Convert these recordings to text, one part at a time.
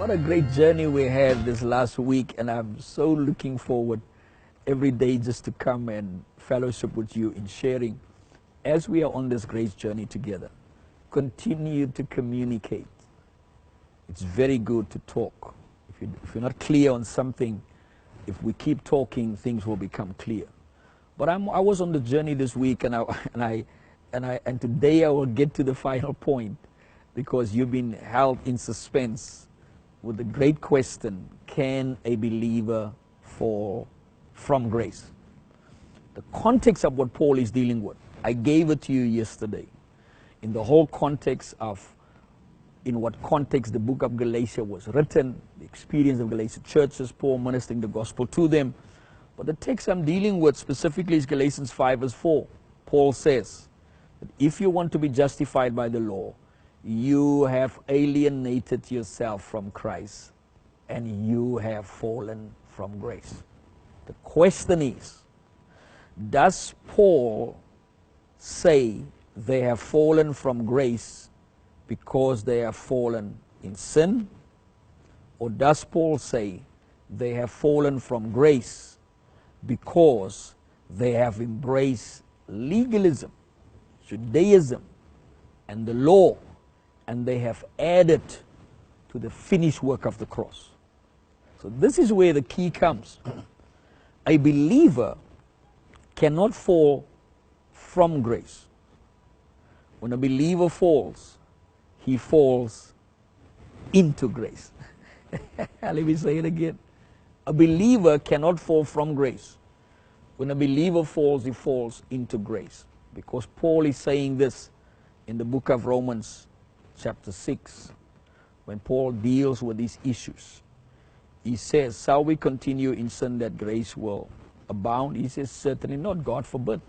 What a great journey we had this last week, and I'm so looking forward every day just to come and fellowship with you in sharing as we are on this great journey together. Continue to communicate. It's very good to talk. If you're not clear on something, if we keep talking, things will become clear. But I was on the journey this week, and today I will get to the final point, because you've been held in suspense with the great question: can a believer fall from grace? The context of what Paul is dealing with, I gave it to you yesterday, in the whole context of in what context the book of Galatians was written, the experience of Galatian churches, Paul ministering the gospel to them. But the text I'm dealing with specifically is Galatians 5 verse 4. Paul says that if you want to be justified by the law, you have alienated yourself from Christ and you have fallen from grace. The question is, does Paul say they have fallen from grace because they have fallen in sin? Or does Paul say they have fallen from grace because they have embraced legalism, Judaism, and the law, and they have added to the finished work of the cross? So this is where the key comes. A believer cannot fall from grace. When a believer falls, he falls into grace. Let me say it again. A believer cannot fall from grace. When a believer falls, he falls into grace. Because Paul is saying this in the book of Romans chapter 6, when Paul deals with these issues. He says, shall we continue in sin that grace will abound? He says, certainly not, God forbid.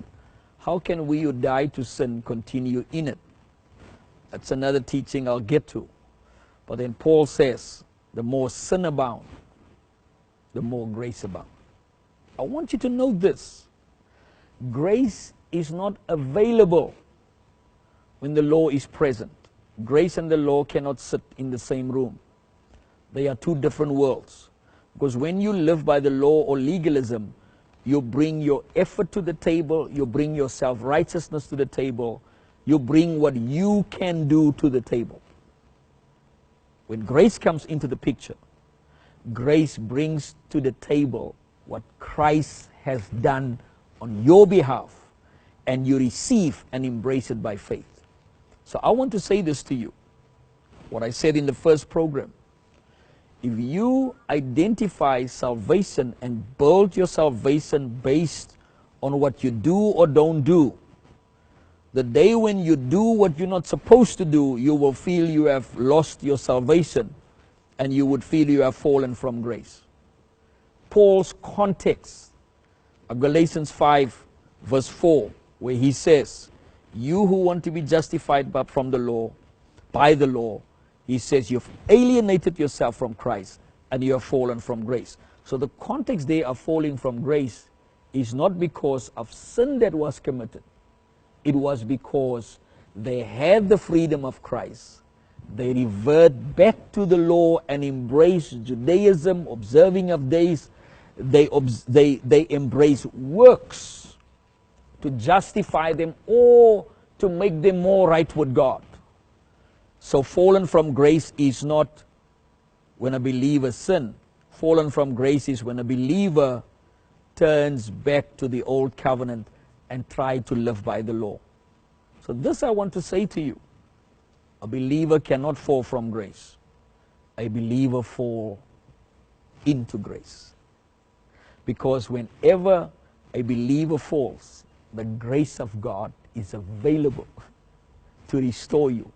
How can we who die to sin continue in it? That's another teaching I'll get to. But then Paul says, the more sin abound, the more grace abound. I want you to know this. Grace is not available when the law is present. Grace and the law cannot sit in the same room. They are two different worlds. Because when you live by the law or legalism, you bring your effort to the table, you bring your self-righteousness to the table, you bring what you can do to the table. When grace comes into the picture, grace brings to the table what Christ has done on your behalf, and you receive and embrace it by faith. So I want to say this to you, what I said in the first program. If you identify salvation and build your salvation based on what you do or don't do, the day when you do what you're not supposed to do, you will feel you have lost your salvation and you would feel you have fallen from grace. Paul's context of Galatians 5 verse 4, where he says, you who want to be justified from the law, by the law, he says you've alienated yourself from Christ and you have fallen from grace. So the context there of falling from grace is not because of sin that was committed. It was because they had the freedom of Christ. They revert back to the law and embrace Judaism, observing of days. They embrace works to justify them or to make them more right with God. So fallen from grace is not when a believer sins. Fallen from grace is when a believer turns back to the old covenant and try to live by the law. So this I want to say to you. A believer cannot fall from grace. A believer fall into grace. Because whenever a believer falls, the grace of God is available to restore you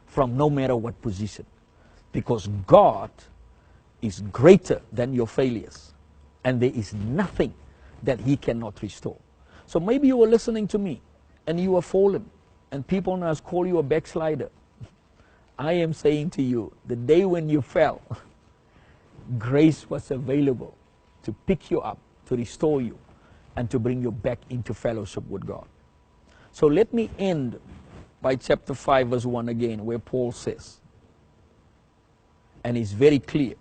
from no matter what position. Because God is greater than your failures. And there is nothing that He cannot restore. So maybe you were listening to me and you are fallen. And people now call you a backslider. I am saying to you, the day when you fell, grace was available to pick you up, to restore you, and to bring you back into fellowship with God. So let me end by chapter 5 verse 1 again, where Paul says, And it's very clear.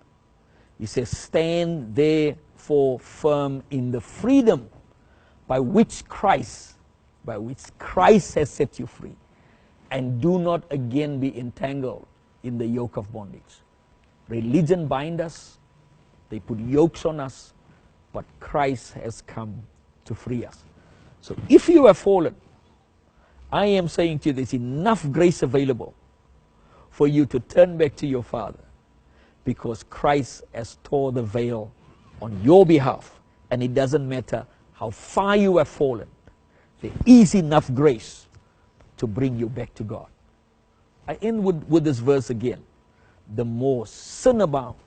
He says, stand therefore firm in the freedom by which Christ has set you free. And do not again be entangled in the yoke of bondage. Religion binds us. They put yokes on us. But Christ has come to free us. So if you have fallen, I am saying to you, there's enough grace available for you to turn back to your Father, because Christ has tore the veil on your behalf. And it doesn't matter how far you have fallen. There is enough grace to bring you back to God. I end with this verse again. The more sin abound,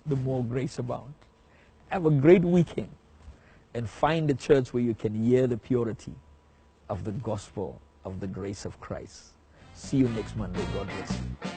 the more grace abound. Have a great weekend and find a church where you can hear the purity of the gospel of the grace of Christ. See you next Monday. God bless you.